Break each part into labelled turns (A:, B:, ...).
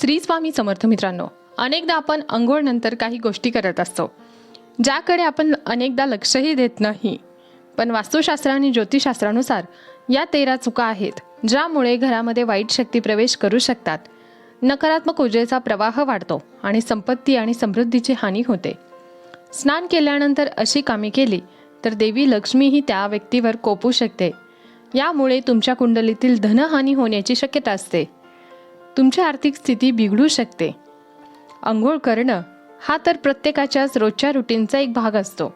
A: श्री स्वामी समर्थ मित्रांनो, अनेकदा आपण अंघोळनंतर काही गोष्टी करत असतो ज्याकडे आपण अनेकदा लक्षही देत नाही. पण वास्तुशास्त्र आणि ज्योतिषशास्त्रानुसार या 13 चुका आहेत ज्यामुळे घरामध्ये वाईट शक्ती प्रवेश करू शकतात. नकारात्मक ऊर्जेचा प्रवाह वाढतो आणि संपत्ती आणि समृद्धीची हानी होते. स्नान केल्यानंतर अशी कामे केली तर देवी लक्ष्मीही त्या व्यक्तीवर कोपू शकते. यामुळे तुमच्या कुंडलीतील धनहानी होण्याची शक्यता असते. तुमची आर्थिक स्थिती बिघडू शकते. अंघोळ करणं हा तर प्रत्येकाच्याच रोजच्या रुटीनचा एक भाग असतो.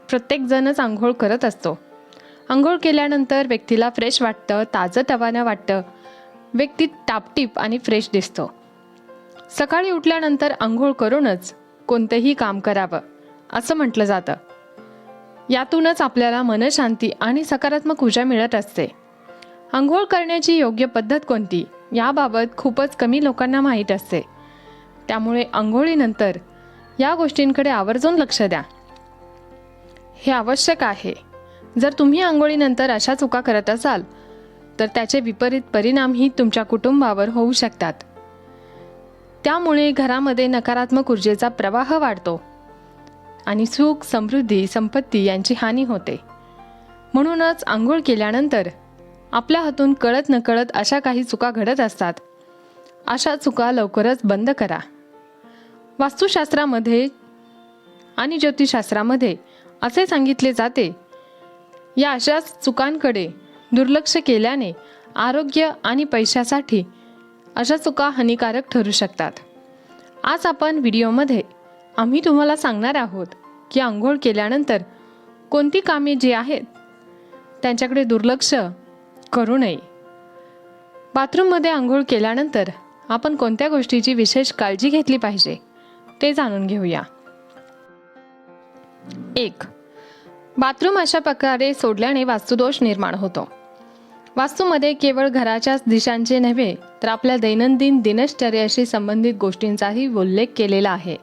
A: प्रत्येकजणच अंघोळ करत असतो. अंघोळ केल्यानंतर व्यक्तीला फ्रेश वाटतं, ताजंतवानं वाटतं. व्यक्ती टापटीप आणि फ्रेश दिसतो. सकाळी उठल्यानंतर अंघोळ करूनच कोणतेही काम करावं असं म्हटलं जातं. यातूनच आपल्याला मनशांती आणि सकारात्मक ऊर्जा मिळत असते. अंघोळ करण्याची योग्य पद्धत कोणती याबाबत खूपच कमी लोकांना माहीत असते. त्यामुळे अंघोळीनंतर या गोष्टींकडे आवर्जून लक्ष द्या. हे आवश्यक आहे. जर तुम्ही अंघोळीनंतर अशा चुका करत असाल तर त्याचे विपरीत परिणामही तुमच्या कुटुंबावर होऊ शकतात. त्यामुळे घरामध्ये नकारात्मक ऊर्जेचा प्रवाह वाढतो आणि सुख, समृद्धी, संपत्ती यांची हानी होते. म्हणूनच अंघोळ केल्यानंतर आपल्या हातून कळत नकळत अशा काही चुका घडत असतात. अशा चुका लवकरच बंद करा. वास्तुशास्त्रामध्ये आणि ज्योतिषशास्त्रामध्ये असे सांगितले जाते, या अशाच चुकांकडे दुर्लक्ष केल्याने आरोग्य आणि पैशासाठी अशा चुका हानिकारक ठरू शकतात. आज आपण व्हिडिओमध्ये आम्ही तुम्हाला सांगणार आहोत की अंघोळ केल्यानंतर कोणती कामे जी आहेत त्यांच्याकडे दुर्लक्ष करू नये. बाथरूममध्ये अंघोळ केल्यानंतर आपण कोणत्या गोष्टीची विशेष काळजी घेतली पाहिजे ते जाणून घेऊया. 1. बाथरूम अशा प्रकारे सोडल्याने वास्तुदोष निर्माण होतो. वास्तूमध्ये केवळ घराच्याच दिशांचे नव्हे तर आपल्या दैनंदिन दिनचर्याशी संबंधित गोष्टींचाही उल्लेख केलेला आहे.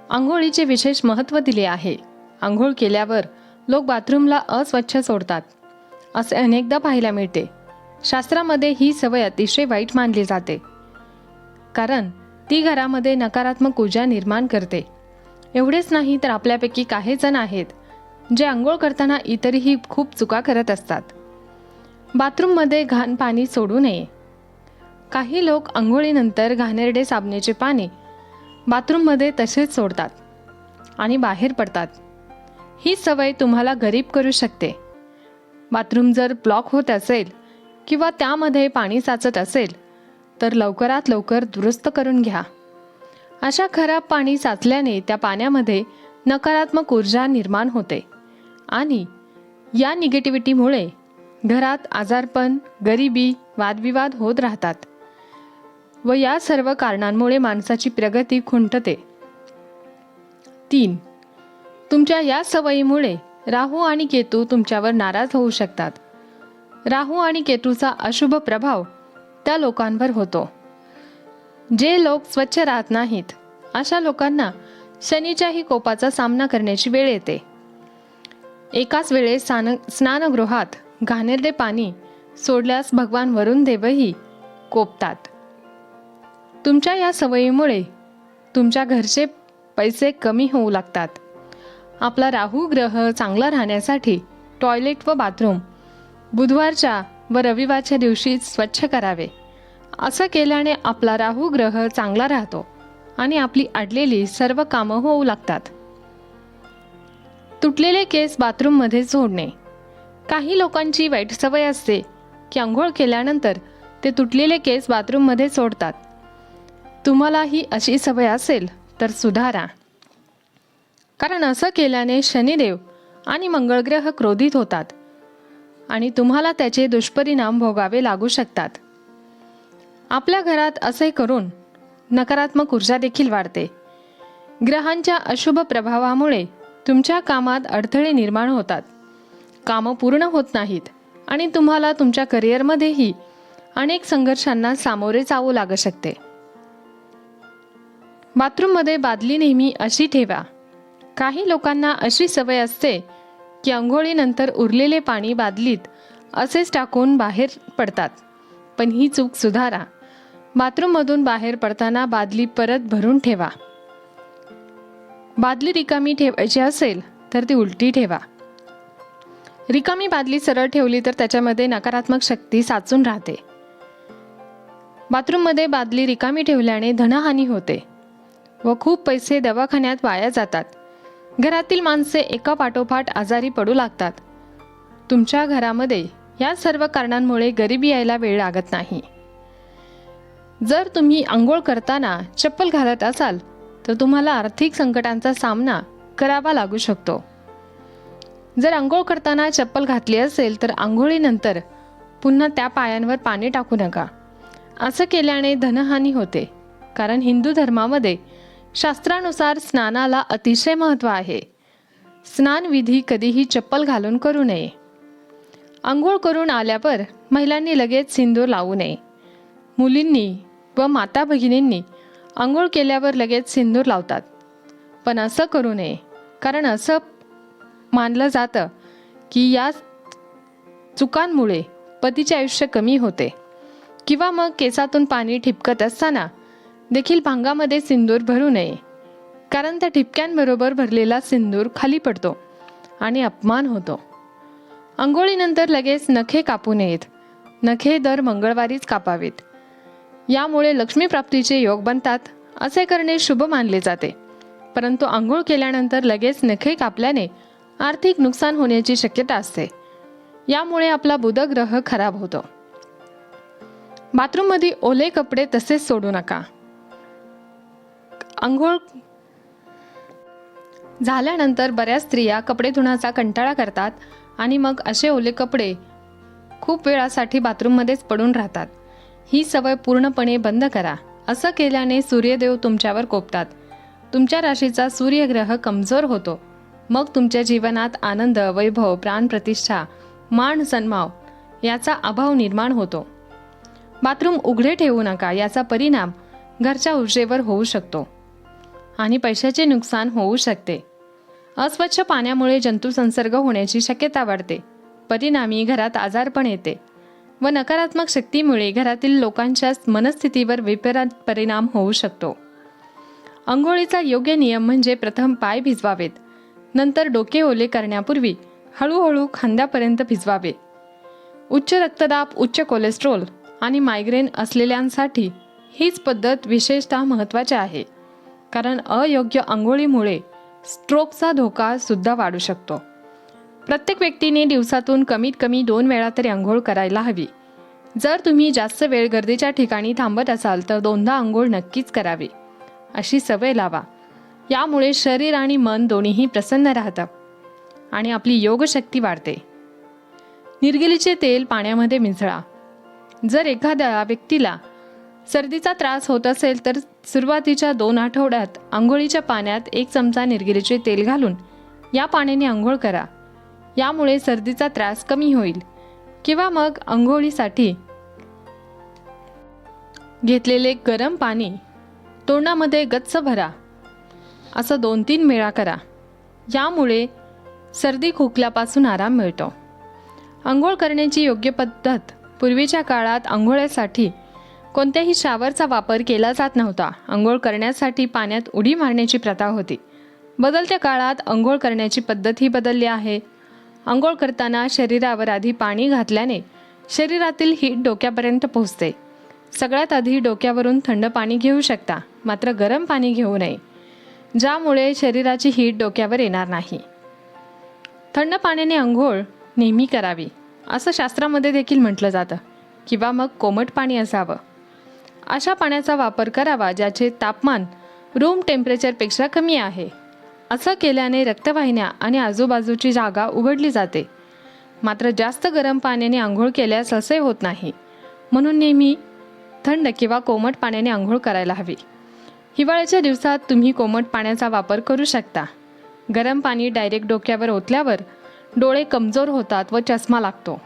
A: अंघोळीचे विशेष महत्त्व दिले आहे. अंघोळ केल्यावर लोक बाथरूमला अस्वच्छ सोडतात असे अनेकदा पाहायला मिळते. शास्त्रामध्ये ही सवय अतिशय वाईट मानली जाते, कारण ती घरामध्ये नकारात्मक ऊर्जा निर्माण करते. एवढेच नाही तर आपल्यापैकी काही जण आहेत जे अंघोळ करताना इतरही खूप चुका करत असतात. बाथरूममध्ये घाण पाणी सोडू नये. काही लोक अंघोळीनंतर घाणेरडे साबणाचे पाणी बाथरूममध्ये तसेच सोडतात आणि बाहेर पडतात. ही सवय तुम्हाला गरीब करू शकते. बाथरूम जर ब्लॉक होत असेल किंवा त्यामध्ये पाणी साचत असेल तर लवकरात लवकर दुरुस्त करून घ्या. अशा खराब पाणी साचल्याने त्या पाण्यामध्ये नकारात्मक ऊर्जा निर्माण होते आणि या निगेटिव्हिटीमुळे घरात आजारपण, गरिबी, वादविवाद होत राहतात व या सर्व कारणांमुळे माणसाची प्रगती खुंटते. 3. तुमच्या या सवयीमुळे राहू आणि केतू तुमच्यावर नाराज होऊ शकतात. राहू आणि केतूचा अशुभ प्रभाव त्या लोकांवर होतो. जे लोक स्वच्छ राहत नाहीत अशा लोकांना शनीच्याही कोपाचा सामना करण्याची वेळ येते. एकाच वेळेस स्नानगृहात घाणेरडे पाणी सोडल्यास भगवान वरुण देवही कोपतात. तुमच्या या सवयीमुळे तुमच्या घरचे पैसे कमी होऊ लागतात. आपला राहू ग्रह चांगला राहण्यासाठी टॉयलेट व बाथरूम बुधवारच्या व रविवारच्या दिवशी स्वच्छ करावे. असं केल्याने आपला राहू ग्रह चांगला राहतो आणि आपली अडलेली सर्व कामं होऊ लागतात. तुटलेले केस बाथरूममध्ये सोडणे. काही लोकांची वाईट सवय असते की अंघोळ केल्यानंतर ते तुटलेले केस बाथरूममध्ये सोडतात. तुम्हालाही अशी सवय असेल तर सुधारा, कारण असं केल्याने शनिदेव आणि मंगळग्रह क्रोधित होतात आणि तुम्हाला त्याचे दुष्परिणाम भोगावे लागू शकतात. आपल्या घरात असे करून नकारात्मक ऊर्जा देखील वाढते. ग्रहांच्या अशुभ प्रभावामुळे तुमच्या कामात अडथळे निर्माण होतात. कामं पूर्ण होत नाहीत आणि तुम्हाला तुमच्या करिअरमध्येही अनेक संघर्षांना सामोरे जावं लागू शकते. बाथरूममध्ये बादली नेहमी अशी ठेवा. काही लोकांना अशी सवय असते की अंघोळीनंतर उरलेले पाणी बादलीत असेच टाकून बाहेर पडतात, पण ही चूक सुधारा. बाथरूममधून बाहेर पडताना बादली परत भरून ठेवा. बादली रिकामी ठेवायची असेल तर ती उलटी ठेवा. रिकामी बादली सरळ ठेवली तर त्याच्यामध्ये नकारात्मक शक्ती साचून राहते. बाथरूममध्ये बादली रिकामी ठेवल्याने धनहानी होते व खूप पैसे दवाखान्यात वाया जातात. घरातील माणसे एका पाठोपाठ आजारी पडू लागतात. तुमच्या घरामध्ये या सर्व कारणांमुळे गरिबी यायला वेळ लागत नाही. जर तुम्ही आंघोळ करताना चप्पल घालत असाल तर तुम्हाला आर्थिक संकटांचा सामना करावा लागू शकतो. जर आंघोळ करताना चप्पल घातली असेल तर आंघोळीनंतर पुन्हा त्या पायांवर पाणी टाकू नका. असं केल्याने धनहानी होते, कारण हिंदू धर्मामध्ये शास्त्रानुसार स्नानाला अतिशय महत्त्व आहे. स्नानविधी कधीही चप्पल घालून करू नये. आंघोळ करून आल्यावर महिलांनी लगेच सिंदूर लावू नये. मुलींनी व माता भगिनींनी आंघोळ केल्यावर लगेच सिंदूर लावतात, पण असं करू नये. कारण असं मानलं जातं की या चुकांमुळे पतीचे आयुष्य कमी होते. किंवा मग केसातून पाणी ठिपकत असताना देखील भांगामध्ये सिंदूर भरू नये, कारण त्या ठिपक्यांबरोबर भरलेला सिंदूर खाली पडतो आणि अपमान होतो. आंघोळीनंतर लगेच नखे कापू नयेत. नखे दर मंगळवारीच कापावेत. यामुळे लक्ष्मीप्राप्तीचे योग बनतात. असे करणे शुभ मानले जाते. परंतु आंघोळ केल्यानंतर लगेच नखे कापल्याने आर्थिक नुकसान होण्याची शक्यता असते. यामुळे आपला बुधग्रह खराब होतो. बाथरूममध्ये ओले कपडे तसेच सोडू नका. आंघोळ झाल्यानंतर बऱ्याच स्त्रिया कपडे धुण्याचा कंटाळा करतात आणि मग असे ओले कपडे खूप वेळासाठी बाथरूममध्येच पडून राहतात. ही सवय पूर्णपणे बंद करा. असं केल्याने सूर्यदेव तुमच्यावर कोपतात. तुमच्या राशीचा सूर्यग्रह कमजोर होतो. मग तुमच्या जीवनात आनंद, वैभव, प्राणप्रतिष्ठा, मान सन्मान याचा अभाव निर्माण होतो. बाथरूम उघडे ठेवू नका. याचा परिणाम घरच्या ऊर्जेवर होऊ शकतो आणि पैशाचे नुकसान होऊ शकते. अस्वच्छ पाण्यामुळे जंतुसंसर्ग होण्याची शक्यता वाढते. परिणामी घरात आजारपण येते व नकारात्मक शक्तीमुळे घरातील लोकांच्या मनस्थितीवर विपरीत परिणाम होऊ शकतो. अंघोळीचा योग्य नियम म्हणजे प्रथम पाय भिजवावेत, नंतर डोके ओले करण्यापूर्वी हळूहळू खांद्यापर्यंत भिजवावे. उच्च रक्तदाब, उच्च कोलेस्ट्रॉल आणि मायग्रेन असलेल्यांसाठी हीच पद्धत विशेषतः महत्त्वाची आहे, कारण अयोग्य अंघोळीमुळे स्ट्रोकचा धोका सुद्धा वाढू शकतो. प्रत्येक व्यक्तीने दिवसातून कमीत कमी 2 वेळा तरी आंघोळ करायला हवी. जर तुम्ही जास्त वेळ गर्दीच्या ठिकाणी थांबत असाल तर 2दा आंघोळ नक्कीच करावी. अशी सवय लावा. यामुळे शरीर आणि मन दोन्हीही प्रसन्न राहतं आणि आपली योगशक्ती वाढते. निर्गिलीचे तेल पाण्यामध्ये मिसळा. जर एखाद्या व्यक्तीला सर्दीचा त्रास होत असेल तर सुरुवातीच्या 2 आठवड्यात आंघोळीच्या पाण्यात 1 चमचा निर्गिलीचे तेल घालून या पाण्याने आंघोळ करा. यामुळे सर्दीचा त्रास कमी होईल. किंवा मग आंघोळीसाठी घेतलेले गरम पाणी तोंडामध्ये गच्च भरा. असं 2-3 वेळा करा. यामुळे सर्दी खोकल्यापासून आराम मिळतो. आंघोळ करण्याची योग्य पद्धत. पूर्वीच्या काळात आंघोळीसाठी कोणत्याही शॉवरचा वापर केला जात नव्हता. आंघोळ करण्यासाठी पाण्यात उडी मारण्याची प्रथा होती. बदलत्या काळात आंघोळ करण्याची पद्धतही बदलली आहे. आंघोळ करताना शरीरावर आधी पाणी घातल्याने शरीरातील हीट डोक्यापर्यंत पोहोचते. सगळ्यात आधी डोक्यावरून थंड पाणी घेऊ शकता, मात्र गरम पाणी घेऊ नये, ज्यामुळे शरीराची हीट डोक्यावर येणार नाही. थंड पाण्याने आंघोळ नेहमी करावी असं शास्त्रामध्ये देखील म्हटलं जातं. किंवा मग कोमट पाणी असावं. अशा पाण्याचा वापर करावा ज्याचे तापमान रूम टेम्परेचरपेक्षा कमी आहे. असं केल्याने रक्तवाहिन्या आणि आजूबाजूची जागा उघडली जाते. मात्र जास्त गरम पाण्याने आंघोळ केल्यास असे होत नाही. म्हणून नेहमी थंड किंवा कोमट पाण्याने आंघोळ करायला हवी. हिवाळ्याच्या दिवसात तुम्ही कोमट पाण्याचा वापर करू शकता. गरम पाणी डायरेक्ट डोक्यावर ओतल्यावर डोळे कमजोर होतात व चष्मा लागतो.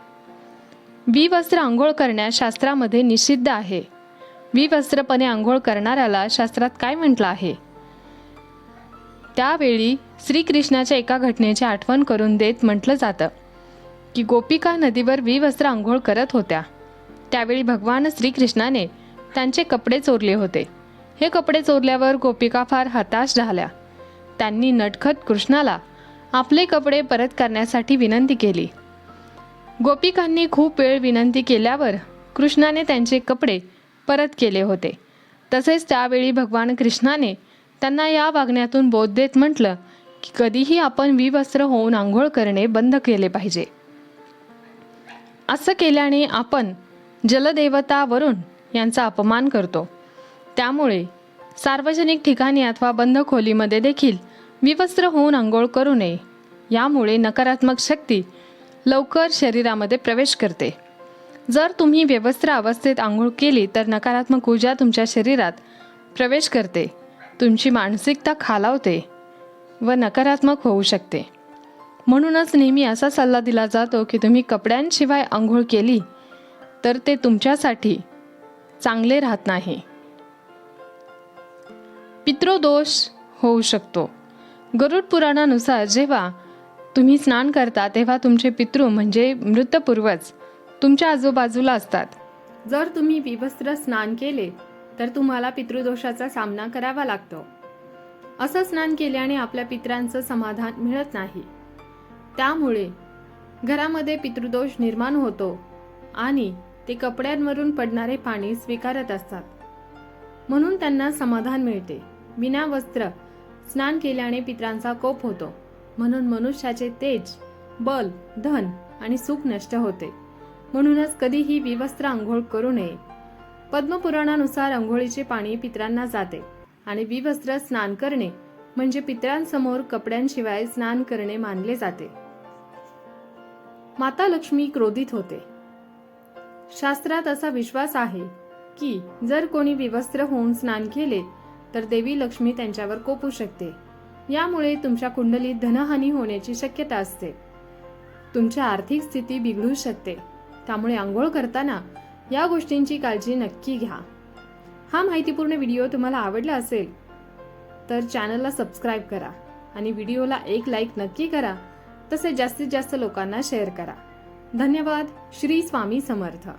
A: विवस्त्र आंघोळ करण्यास शास्त्रामध्ये निषिद्ध आहे. विवस्त्रपणे आंघोळ करणाऱ्याला शास्त्रात काय म्हटलं आहे? त्यावेळी श्रीकृष्णाच्या एका घटनेची आठवण करून देत म्हटलं जातं की गोपिका नदीवर विवस्त्र आंघोळ करत होत्या. त्यावेळी भगवान श्रीकृष्णाने त्यांचे कपडे चोरले होते. हे कपडे चोरल्यावर गोपिका फार हताश झाल्या. त्यांनी नटखट कृष्णाला आपले कपडे परत करण्यासाठी विनंती केली. गोपिकांनी खूप वेळ विनंती केल्यावर कृष्णाने त्यांचे कपडे परत केले होते. तसेच त्यावेळी भगवान कृष्णाने त्यांना या वागण्यातून बोध देत म्हटलं की कधीही आपण विवस्त्र होऊन आंघोळ करणे बंद केले पाहिजे. असं केल्याने आपण जलदेवता वरुण यांचा अपमान करतो. त्यामुळे सार्वजनिक ठिकाणी अथवा बंद खोलीमध्ये देखील विवस्त्र होऊन आंघोळ करू नये. यामुळे नकारात्मक शक्ती लवकर शरीरामध्ये प्रवेश करते. जर तुम्ही विवस्त्र अवस्थेत आंघोळ केली तर नकारात्मक ऊर्जा तुमच्या शरीरात प्रवेश करते, तुमची मानसिकता खालावते व नकारात्मक होऊ शकते. म्हणूनच नेहमी असा सल्ला दिला जातो की तुम्ही कपड्यांशिवाय आंघोळ केली तर ते तुमच्यासाठी चांगले राहत नाही. पितृदोष होऊ शकतो. गरुड पुराणानुसार जेव्हा तुम्ही स्नान करता तेव्हा तुमचे पितृ म्हणजे मृत पूर्वज तुमच्या आजूबाजूला असतात. जर तुम्ही विवस्त्र स्नान केले तर तुम्हाला पितृदोषाचा सामना करावा लागतो. असं स्नान केल्याने आपल्या पितरांचं समाधान मिळत नाही. त्यामुळे घरामध्ये पितृदोष निर्माण होतो आणि ते कपड्यांवरून पडणारे पाणी स्वीकारत असतात, म्हणून त्यांना समाधान मिळते. विना वस्त्र स्नान केल्याने पितरांचा कोप होतो, म्हणून मनुष्याचे तेज, बल, धन आणि सुख नष्ट होते. म्हणूनच कधीही विवस्त्र आंघोळ करू नये. पद्मपुराणानुसार आंघोळीचे पाणी पितरांना जाते आणि विवस्त्र स्नान करणे म्हणजे पितरांसमोर कपड्यांशिवाय स्नान करणे मानले जाते. माता लक्ष्मी क्रोधित होते. शास्त्रात असा विश्वास आहे की जर कोणी विवस्त्र होऊन स्नान केले तर देवी लक्ष्मी त्यांच्यावर कोपू शकते. यामुळे तुमच्या कुंडलीत धनहानी होण्याची शक्यता असते. तुमची आर्थिक स्थिती बिघडू शकते. त्यामुळे आंघोळ करताना या गोष्टींची काळजी नक्की घ्या. हा माहितीपूर्ण व्हिडिओ तुम्हाला आवडला असेल तर चॅनलला सबस्क्राईब करा आणि व्हिडिओला एक लाईक नक्की करा. तसेच जास्तीत जास्त लोकांना शेअर करा. धन्यवाद. श्री स्वामी समर्थ.